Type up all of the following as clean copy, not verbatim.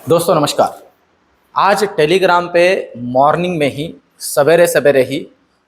दोस्तों नमस्कार। आज टेलीग्राम पे मॉर्निंग में ही सवेरे सवेरे ही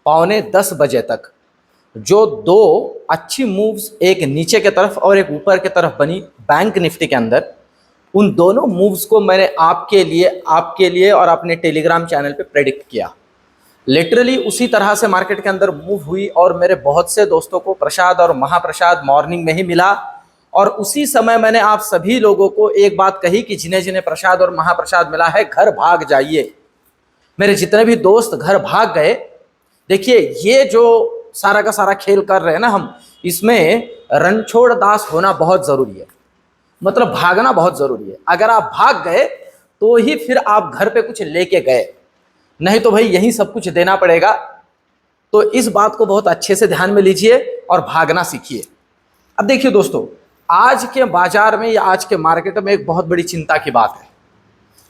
9:45 बजे तक जो दो अच्छी मूव्स, एक नीचे के तरफ और एक ऊपर के तरफ बनी बैंक निफ्टी के अंदर, उन दोनों मूव्स को मैंने आपके लिए और अपने टेलीग्राम चैनल पे प्रेडिक्ट किया। लिटरली उसी तरह से मार्केट के अंदर मूव हुई और मेरे बहुत से दोस्तों को प्रसाद और महाप्रसाद मॉर्निंग में ही मिला। और उसी समय मैंने आप सभी लोगों को एक बात कही कि जिन्हें जिन्हें प्रसाद और महाप्रसाद मिला है घर भाग जाइए। मेरे जितने भी दोस्त घर भाग गए। देखिए, ये जो सारा का सारा खेल कर रहे हैं ना हम, इसमें रणछोड़ दास होना बहुत जरूरी है। मतलब भागना बहुत जरूरी है। अगर आप भाग गए तो ही फिर आप घर पे कुछ लेके गए, नहीं तो भाई यही सब कुछ देना पड़ेगा। तो इस बात को बहुत अच्छे से ध्यान में लीजिए और भागना सीखिए। अब देखिए दोस्तों, आज के बाजार में या आज के मार्केट में एक बहुत बड़ी चिंता की बात है।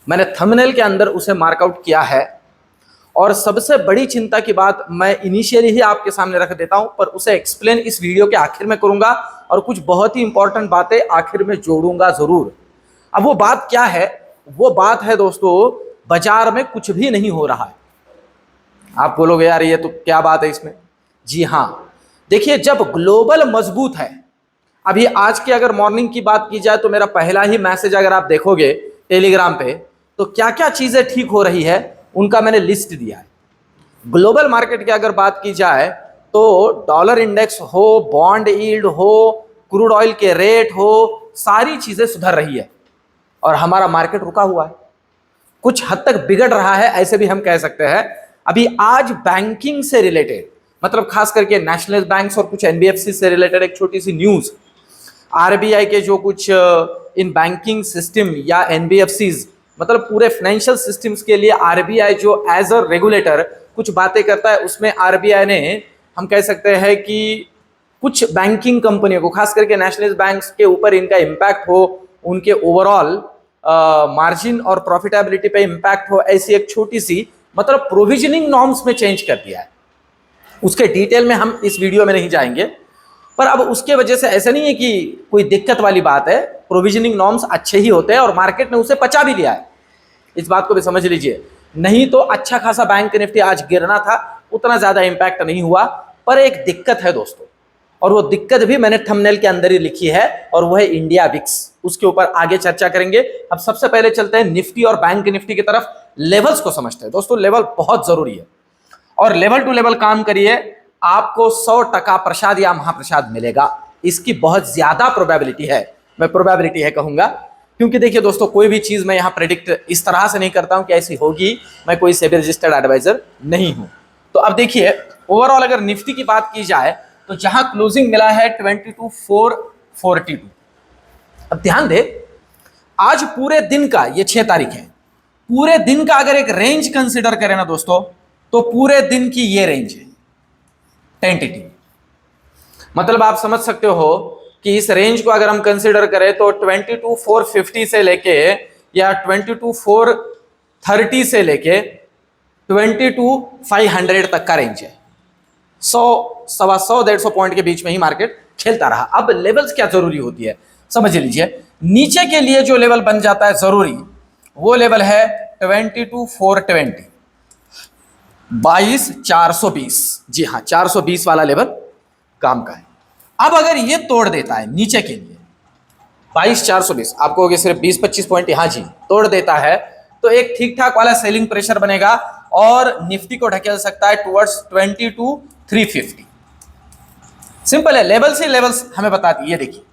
मैंने थंबनेल के अंदर उसे मार्कआउट किया है और सबसे बड़ी चिंता की बात मैं इनिशियली ही आपके सामने रख देता हूं, पर उसे एक्सप्लेन इस वीडियो के आखिर में करूंगा और कुछ बहुत ही इंपॉर्टेंट बातें आखिर में जोड़ूंगा जरूर। अब वो बात क्या है? वो बात है दोस्तों, बाजार में कुछ भी नहीं हो रहा है। आप बोलोगे यार ये तो क्या बात है इसमें? जी हाँ, देखिए, जब ग्लोबल मजबूत है, अभी आज की अगर मॉर्निंग की बात की जाए तो मेरा पहला ही मैसेज अगर आप देखोगे टेलीग्राम पे, तो क्या क्या चीजें ठीक हो रही है उनका मैंने लिस्ट दिया है। ग्लोबल मार्केट की अगर बात की जाए तो डॉलर इंडेक्स हो, बॉन्ड यील्ड हो, क्रूड ऑयल के रेट हो, सारी चीजें सुधर रही है और हमारा मार्केट रुका हुआ है, कुछ हद तक बिगड़ रहा है, ऐसे भी हम कह सकते हैं। अभी आज बैंकिंग से रिलेटेड, मतलब खास करके नेशनल बैंक्स और कुछ एनबीएफसी से रिलेटेड एक छोटी सी न्यूज। आरबीआई के जो कुछ इन बैंकिंग सिस्टम या एनबीएफसीज, मतलब पूरे फाइनेंशियल सिस्टम्स के लिए आरबीआई जो एज अ रेगुलेटर कुछ बातें करता है, उसमें आरबीआई ने, हम कह सकते हैं कि कुछ बैंकिंग कंपनियों को, खास करके नेशनल बैंक्स के ऊपर इनका इम्पैक्ट हो, उनके ओवरऑल मार्जिन और प्रॉफिटेबिलिटी पे इम्पैक्ट हो, ऐसी एक छोटी सी मतलब प्रोविजनिंग नॉर्म्स में चेंज कर दिया है। उसके डिटेल में हम इस वीडियो में नहीं जाएंगे, पर अब उसके वजह से ऐसा नहीं है कि कोई दिक्कत वाली बात है। प्रोविजनिंग नॉर्म्स अच्छे ही होते हैं और मार्केट ने उसे पचा भी लिया है, इस बात को भी समझ लीजिए। नहीं तो अच्छा खासा बैंक निफ्टी आज गिरना था, उतना ज्यादा इंपैक्ट नहीं हुआ। पर एक दिक्कत है दोस्तों, और वो दिक्कत भी मैंने थंबनेल के अंदर ही लिखी है, और वो है इंडिया विक्स। उसके ऊपर आगे चर्चा करेंगे। अब सबसे पहले चलते हैं निफ्टी और बैंक निफ्टी की तरफ। लेवल्स को समझते हैं दोस्तों। लेवल बहुत जरूरी है और लेवल टू लेवल काम करिए, आपको 100% प्रसाद या महाप्रसाद मिलेगा। इसकी बहुत ज्यादा प्रोबेबिलिटी है, मैं प्रोबेबिलिटी है कहूंगा, क्योंकि देखिए दोस्तों, कोई भी चीज मैं यहां प्रेडिक्ट इस तरह से नहीं करता हूं कि ऐसी होगी। मैं कोई सेबी रजिस्टर्ड एडवाइजर नहीं हूं। तो अब देखिए, ओवरऑल अगर निफ्टी की बात की जाए तो जहां क्लोजिंग मिला है 22,442। अब ध्यान दे, आज पूरे दिन का, ये 6 तारीख है, पूरे दिन का अगर एक रेंज कंसिडर करें ना दोस्तों, तो पूरे दिन की ये रेंज है टेंटेटिव। मतलब आप समझ सकते हो कि इस रेंज को अगर हम कंसिडर करें तो 22,450 से लेके या 22,430 से लेके 22,500 तक का रेंज है। 100, 125, 150 पॉइंट के बीच में ही मार्केट खेलता रहा। अब लेवल्स क्या जरूरी होती है समझ लीजिए। नीचे के लिए जो लेवल बन जाता है जरूरी, वो लेवल है 22,420, 22,420। जी हाँ, 420 वाला लेवल काम का है। अब अगर ये तोड़ देता है नीचे के लिए 22,420, आपको सिर्फ 20-25 पॉइंट, यहां जी तोड़ देता है, तो एक ठीक ठाक वाला सेलिंग प्रेशर बनेगा और निफ्टी को ढकेल सकता है टुवर्ड्स 22,350। सिंपल है, लेवल्स ही लेवल्स हमें बताती है। ये देखिए,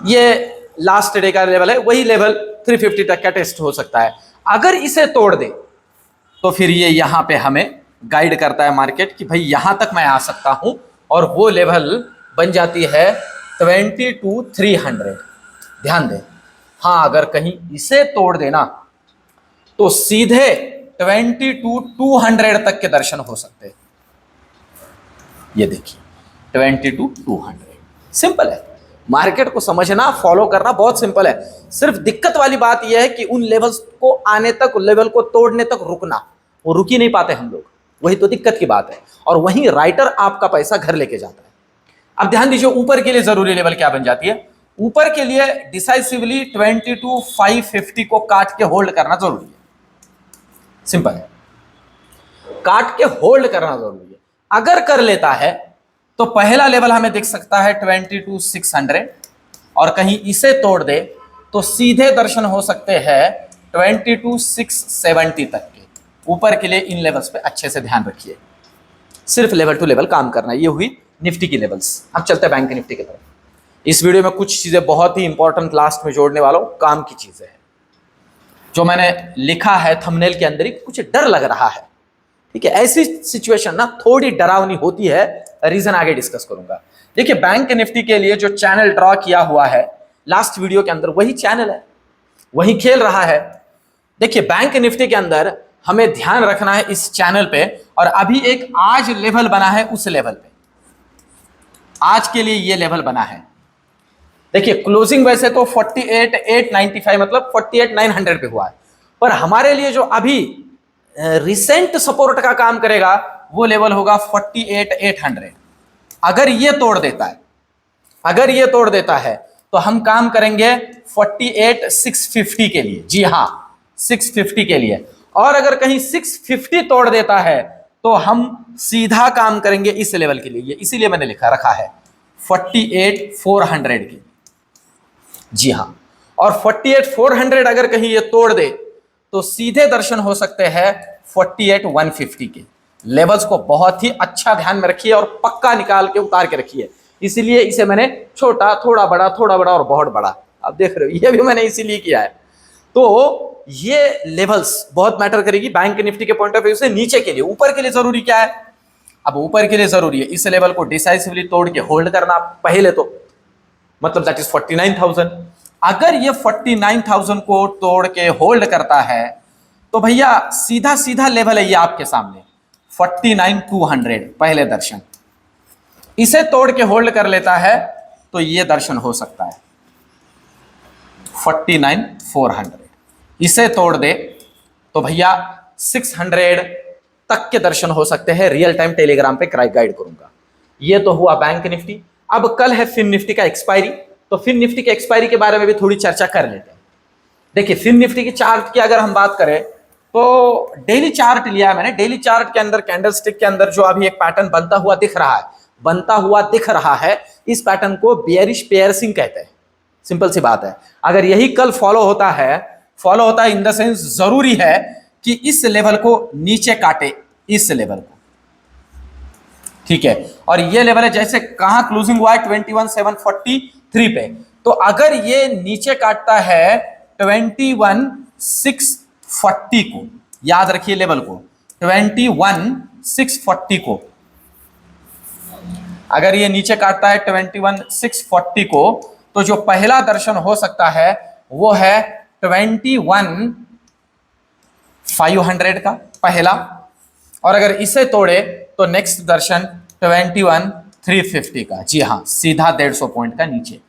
ये लास्ट डे का लेवल है, वही लेवल 350 तक का टेस्ट हो सकता है। अगर इसे तोड़ दे तो फिर ये यहां पे हमें गाइड करता है मार्केट कि भाई यहां तक मैं आ सकता हूं, और वो लेवल बन जाती है 22,300। ध्यान दें, हाँ, अगर कहीं इसे तोड़ देना तो सीधे 22,200 तक के दर्शन हो सकते हैं। ये देखिए 22,200। सिंपल है, मार्केट को समझना, फॉलो करना बहुत सिंपल है। सिर्फ दिक्कत वाली बात यह है कि उन लेवल्स को आने तक, लेवल को तोड़ने तक रुकना, वो रुक ही नहीं पाते हम लोग। वही तो दिक्कत की बात है, और वहीं राइटर आपका पैसा घर लेके जाता है। अब ध्यान दीजिए, ऊपर के लिए जरूरी लेवल क्या बन जाती है? ऊपर के लिए डिसाइसिवली 22,550 को काट के होल्ड करना जरूरी है। सिंपल है, काट के होल्ड करना जरूरी है। अगर कर लेता है तो पहला लेवल हमें दिख सकता है 22,600, और कहीं इसे तोड़ दे तो सीधे दर्शन हो सकते हैं 22,670 तक के। ऊपर के लिए इन लेवल्स पे अच्छे से ध्यान रखिए, सिर्फ लेवल टू लेवल काम करना। ये हुई निफ्टी की लेवल्स। अब चलते हैं बैंक निफ्टी की तरफ। इस वीडियो में कुछ चीजें बहुत ही इंपॉर्टेंट लास्ट में जोड़ने वाला हूं, काम की चीजें हैं जो मैंने लिखा है थंबनेल के अंदर ही। कुछ डर लग रहा है, ठीक है, ऐसी सिचुएशन ना थोड़ी डरावनी होती है, रीजन आगे डिस्कस करूंगा। देखिए बैंक निफ्टी के लिए जो चैनल ड्रॉ किया हुआ है लास्ट वीडियो के अंदर, वही चैनल है, वही खेल रहा है। देखिए बैंक निफ्टी के अंदर हमें ध्यान रखना है इस चैनल पे, और अभी एक आज लेवल बना है उस लेवल पे, आज के लिए ये लेवल बना है। देखिए क्लोजिंग वैसे तो 48,895 मतलब 48,900 पे हुआ है, पर हमारे लिए जो अभी रिसेंट सपोर्ट का काम करेगा वो लेवल होगा 48,800। अगर ये तोड़ देता है, अगर ये तोड़ देता है तो हम काम करेंगे 48,650 के लिए। जी हाँ, 650 के लिए। और अगर कहीं 650 तोड़ देता है तो हम सीधा काम करेंगे इस लेवल के लिए, इसीलिए मैंने लिखा रखा है 48,400 के। जी हाँ, और 48,400 अगर कहीं ये तोड़ दे तो सीधे दर्शन हो सकते हैं 48,150 के। लेवल्स को बहुत ही अच्छा ध्यान में रखिए और पक्का निकाल के उतार के रखिए। इसीलिए इसे मैंने छोटा, थोड़ा बड़ा, थोड़ा बड़ा और बहुत बड़ा, आप देख रहे हो, ये भी मैंने इसीलिए किया है। तो ये लेवल्स बहुत मैटर करेगी बैंक निफ्टी के पॉइंट ऑफ व्यू से। नीचे के लिए, ऊपर के लिए जरूरी क्या है? अब ऊपर के लिए जरूरी है इस लेवल को डिसाइसिवली तोड़ के होल्ड करना पहले तो, मतलब दैट इज 49,000। अगर ये 49,000 को तोड़ के होल्ड करता है तो भैया सीधा सीधा लेवल है ये आपके सामने 49,200 पहले दर्शन। इसे तोड़ के होल्ड कर लेता है तो ये दर्शन हो सकता है 49,400। इसे तोड़ दे तो भैया 600 तक के दर्शन हो सकते हैं। रियल टाइम टेलीग्राम पे गाइड करूंगा। ये तो हुआ बैंक निफ्टी। अब कल है फिन निफ्टी का एक्सपायरी, तो फिन निफ्टी के एक्सपायरी के बारे में भी थोड़ी चर्चा कर लेते हैं। देखिए फिन निफ्टी की चार्ट की अगर हम बात करें तो डेली चार्ट लिया है मैंने। डेली चार्ट के अंदर कैंडलस्टिक के अंदर जो अभी एक पैटर्न बनता हुआ दिख रहा है, इस पैटर्न को बेयरिश पेयर्सिंग कहते हैं। सिंपल सी बात है, अगर यही कल फॉलो होता है इन द सेंस जरूरी है कि इस लेवल को नीचे काटे, इस लेवल को, ठीक है। और ये लेवल है जैसे कहां क्लोजिंग हुआ है 21,743 पे, तो अगर ये नीचे काटता है 21,640 को, याद रखिए लेवल को 21,640 को, अगर ये नीचे काटता है 21,640 को, तो जो पहला दर्शन हो सकता है वो है 21,500 का पहला, और अगर इसे तोड़े तो नेक्स्ट दर्शन 21,350 का। जी हाँ, सीधा 150 पॉइंट का नीचे।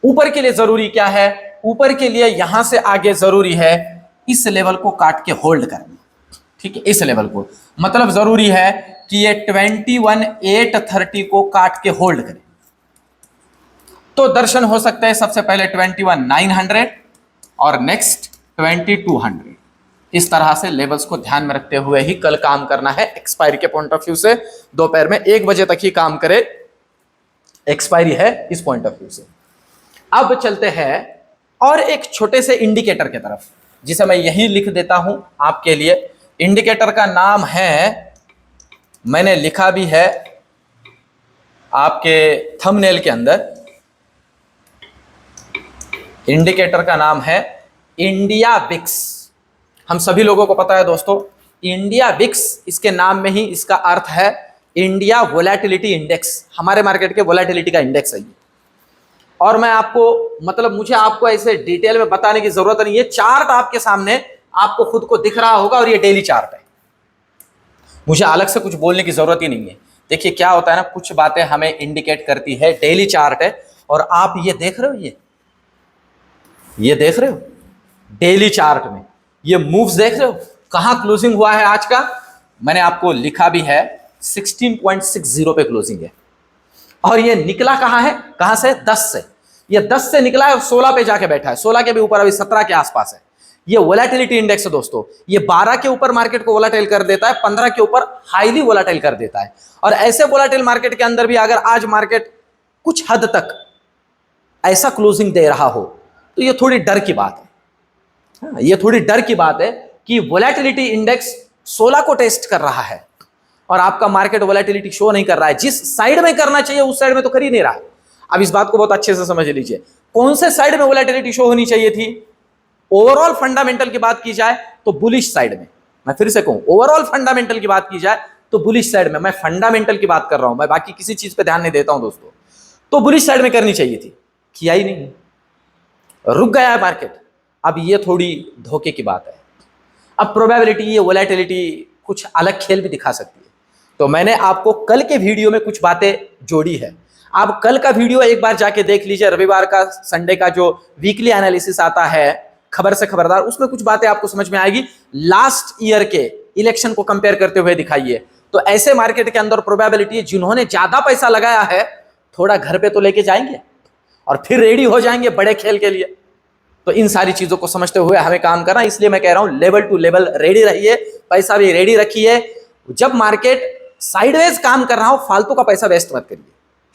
ऊपर के लिए जरूरी क्या है? ऊपर के लिए यहां से आगे जरूरी है इस लेवल को काट के होल्ड करना, ठीक है। इस लेवल को मतलब जरूरी है कि ये 21,830 को काट के होल्ड करे, तो दर्शन हो सकते हैं सबसे पहले 21,900 और नेक्स्ट 2200। इस तरह से लेवल्स को ध्यान में रखते हुए ही कल काम करना है। एक्सपायरी के पॉइंट ऑफ व्यू से दोपहर में 1 बजे तक ही काम करे, एक्सपायरी है इस पॉइंट ऑफ व्यू से। अब चलते हैं और एक छोटे से इंडिकेटर की तरफ, जिसे मैं यहीं लिख देता हूं आपके लिए। इंडिकेटर का नाम है, मैंने लिखा भी है आपके थंबनेल के अंदर, इंडिकेटर का नाम है इंडिया विक्स। हम सभी लोगों को पता है दोस्तों, इंडिया विक्स, इसके नाम में ही इसका अर्थ है इंडिया वोलेटिलिटी इंडेक्स। हमारे मार्केट के वोलेटिलिटी का इंडेक्स है ये। और मैं आपको, मतलब मुझे आपको ऐसे डिटेल में बताने की जरूरत नहीं है, चार्ट आपके सामने आपको खुद को दिख रहा होगा और ये डेली चार्ट है। मुझे अलग से कुछ बोलने की जरूरत ही नहीं है। देखिए क्या होता है ना, कुछ बातें हमें इंडिकेट करती है, डेली चार्ट है और आप ये देख रहे हो, ये देख रहे हो डेली चार्ट में ये मूव्स देख रहे हो, कहां क्लोजिंग हुआ है आज का, मैंने आपको लिखा भी है 16.60 पे क्लोजिंग है। और ये निकला कहां है, कहां से? 10 से। ये 10 से निकला है, 16 पे जाके बैठा है, 16 के भी ऊपर, अभी 17 के आसपास है। ये वोलेटिलिटी इंडेक्स है दोस्तों, ये 12 के ऊपर मार्केट को वोलेटाइल कर देता है, 15 के ऊपर हाईली वोलेटाइल कर देता है। और ऐसे वोलेटाइल मार्केट के अंदर भी अगर आज मार्केट कुछ हद तक ऐसा क्लोजिंग दे रहा हो तो ये थोड़ी डर की बात है। ये थोड़ी डर की बात है कि वोलेटिलिटी इंडेक्स 16 को टेस्ट कर रहा है और आपका मार्केट वोलेटिलिटी शो नहीं कर रहा है। जिस साइड में करना चाहिए उस साइड में तो कर ही नहीं रहा है। अब इस बात को बहुत अच्छे से समझ लीजिए, कौन से साइड में वोलेटिलिटी शो होनी चाहिए थी? ओवरऑल फंडामेंटल की बात की जाए तो बुलिश साइड में। मैं फिर से कहूं, ओवरऑल फंडामेंटल की बात की जाए तो बुलिश साइड में। मैं फंडामेंटल की बात कर रहा हूं, मैं बाकी किसी चीज पे ध्यान नहीं देता हूं दोस्तों। तो बुलिश साइड में करनी चाहिए थी, किया ही नहीं, रुक गया है मार्केट। अब ये थोड़ी धोखे की बात है। अब प्रोबेबिलिटी, ये वोलेटिलिटी कुछ अलग खेल भी दिखा सकती है। तो मैंने आपको कल के वीडियो में कुछ बातें जोड़ी है। आप कल का वीडियो एक बार जाके देख लीजिए, रविवार का, संडे का जो वीकली एनालिसिस आता है खबर से खबरदार, उसमें कुछ बातें आपको समझ में आएगी। लास्ट ईयर के इलेक्शन को कंपेयर करते हुए दिखाइए। तो ऐसे मार्केट के अंदर प्रोबेबिलिटी, जिन्होंने ज्यादा पैसा लगाया है थोड़ा घर पे तो लेके जाएंगे और फिर रेडी हो जाएंगे बड़े खेल के लिए। तो इन सारी चीजों को समझते हुए हमें काम करना, इसलिए मैं कह रहा हूं लेवल टू लेवल रेडी रहिए, पैसा भी रेडी रखिए। जब मार्केट साइडवेज काम कर रहा हो फालतू का पैसा वेस्ट मत करिए,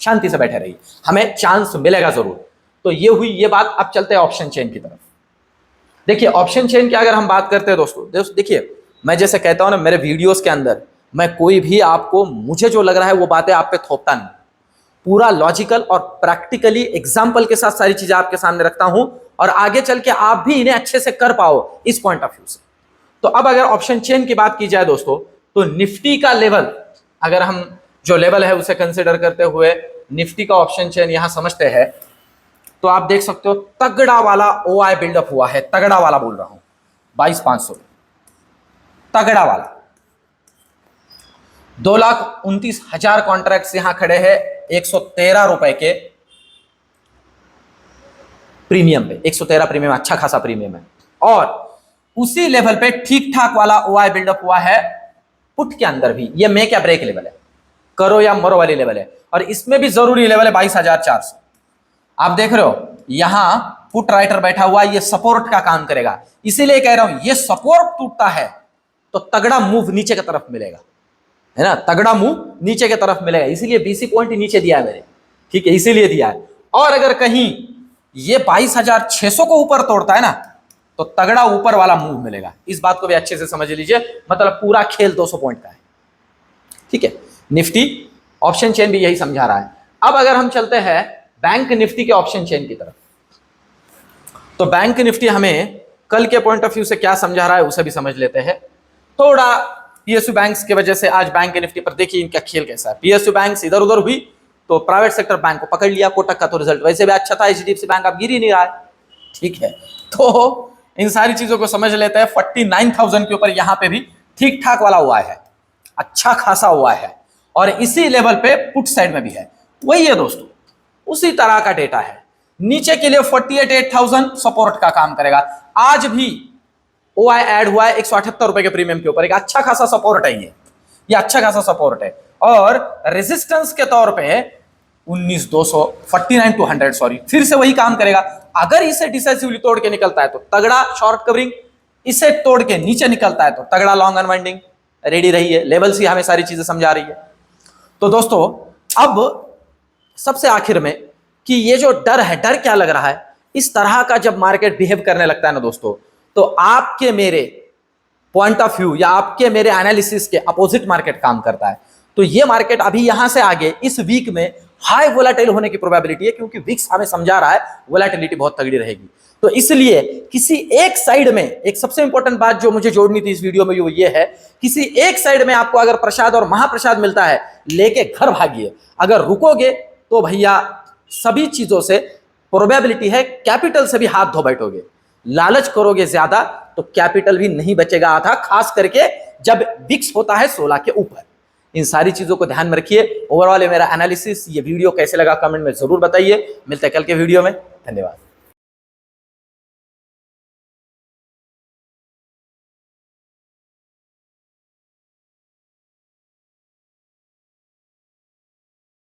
शांति से बैठे रहिए, हमें चांस मिलेगा जरूर। तो ये हुई ये बात। अब चलते हैं ऑप्शन चेन की तरफ। देखिए ऑप्शन चेन की अगर हम बात करते हैं दोस्तों, देखिए मैं जैसे कहता हूं ना, मेरे वीडियोस के अंदर मैं कोई भी आपको मुझे जो लग रहा है वो बातें आप पे थोपता नहीं, पूरा लॉजिकल और प्रैक्टिकली एग्जाम्पल के साथ सारी चीजें आपके सामने रखता हूं और आगे चल के आप भी इन्हें अच्छे से कर पाओ इस पॉइंट ऑफ व्यू से। तो अब अगर ऑप्शन चेन की बात की जाए दोस्तों, तो निफ्टी का लेवल, अगर हम जो लेवल है उसे कंसिडर करते हुए निफ्टी का ऑप्शन चेन यहां समझते हैं, तो आप देख सकते हो तगड़ा वाला ओआई बिल्डअप हुआ है। तगड़ा वाला बोल रहा हूं, 22,500 तगड़ा वाला। 2,29,000 कॉन्ट्रैक्ट्स यहां खड़े हैं 113 रुपए के प्रीमियम पे। 113 प्रीमियम, अच्छा खासा प्रीमियम है। और उसी लेवल पे ठीक ठाक वाला ओआई बिल्डअप हुआ है पुट के अंदर भी। ये मेक या ब्रेक लेवल है, करो या मरो वाली लेवल है। और इसमें भी जरूरी लेवल है 22,400। आप देख रहे हो यहां पुट राइटर बैठा हुआ, ये सपोर्ट का काम करेगा। इसीलिए कह रहा हूं ये सपोर्ट टूटता है तो तगड़ा मूव नीचे की तरफ मिलेगा, है ना, तगड़ा मूव नीचे की तरफ मिलेगा। इसीलिए 20 पॉइंट नीचे दिया है मैंने, ठीक है, इसीलिए दिया है। और अगर कहीं ये 22,600 को ऊपर तोड़ता है ना तो तगड़ा ऊपर वाला मूव मिलेगा। इस बात को भी अच्छे से समझ लीजिए, मतलब पूरा खेल 200 पॉइंट का है, ठीक है। निफ्टी ऑप्शन चेन भी यही समझा रहा है। अब अगर हम चलते हैं बैंक निफ्टी के ऑप्शन चेन की तरफ, तो बैंक निफ्टी हमें कल के पॉइंट ऑफ व्यू से क्या समझा रहा है उसे भी समझ लेते हैं। थोड़ा पीएसयू बैंक्स की वजह से आज बैंक निफ्टी पर देखिए इनका खेल कैसा है। पीएसयू बैंक्स इधर उधर हुई तो प्राइवेट सेक्टर बैंक को पकड़ लिया। कोटक का तो रिजल्ट वैसे भी अच्छा था, एचडीएफसी बैंक अब गिर ही नहीं रहा है, ठीक है। तो इन सारी चीजों को समझ लेते हैं। 49,000 के ऊपर यहां पे भी ठीक ठाक वाला हुआ है, अच्छा खासा हुआ है। और इसी लेवल पे पुट साइड में भी है, वही है दोस्तों, उसी तरह का डेटा है। नीचे के लिए 48,000 सपोर्ट का काम करेगा। आज भी ओआई ऐड हुआ है 178 रुपए के प्रीमियम के ऊपर, एक अच्छा खासा सपोर्ट है ये अच्छा खासा सपोर्ट है। और रेजिस्टेंस के तौर पे 19,200, 49,200 सॉरी, फिर से वही काम करेगा। अगर इसे डिसाइसिवली तोड़ के निकलता है तो तगड़ा शॉर्ट कवरिंग, इसे तोड़ के नीचे निकलता है तो तगड़ा लॉन्ग अनवाइंडिंग। रेडी रहिए, लेवल सी हमें सारी चीजें समझा रही है। तो दोस्तों अब सबसे आखिर में कि ये जो डर है, डर क्या लग रहा है, इस तरह का जब मार्केट बिहेव करने लगता है ना दोस्तों, तो आपके मेरे पॉइंट ऑफ व्यू या आपके मेरे एनालिसिस के अपोजिट मार्केट काम करता है। तो ये मार्केट अभी यहां से आगे इस वीक में हाई वोलेटाइल होने की प्रोबेबिलिटी है, क्योंकि विक्स हमें समझा रहा है वोलेटिलिटी बहुत तगड़ी रहेगी। तो इसलिए किसी एक साइड में, एक सबसे इंपॉर्टेंट बात जो मुझे जोड़नी थी इस वीडियो में वो ये है, किसी एक साइड में आपको अगर प्रसाद और महाप्रसाद मिलता है लेके घर भागिए। अगर रुकोगे तो भैया सभी चीजों से प्रोबेबिलिटी है कैपिटल से भी हाथ धो बैठोगे। लालच करोगे ज्यादा तो कैपिटल भी नहीं बचेगा आधा, खास करके जब विक्स होता है 16 के ऊपर। इन सारी चीजों को ध्यान में रखिए। ओवरऑल मेरा एनालिसिस, ये वीडियो कैसे लगा कमेंट में जरूर बताइए। मिलते हैं कल के वीडियो में, धन्यवाद।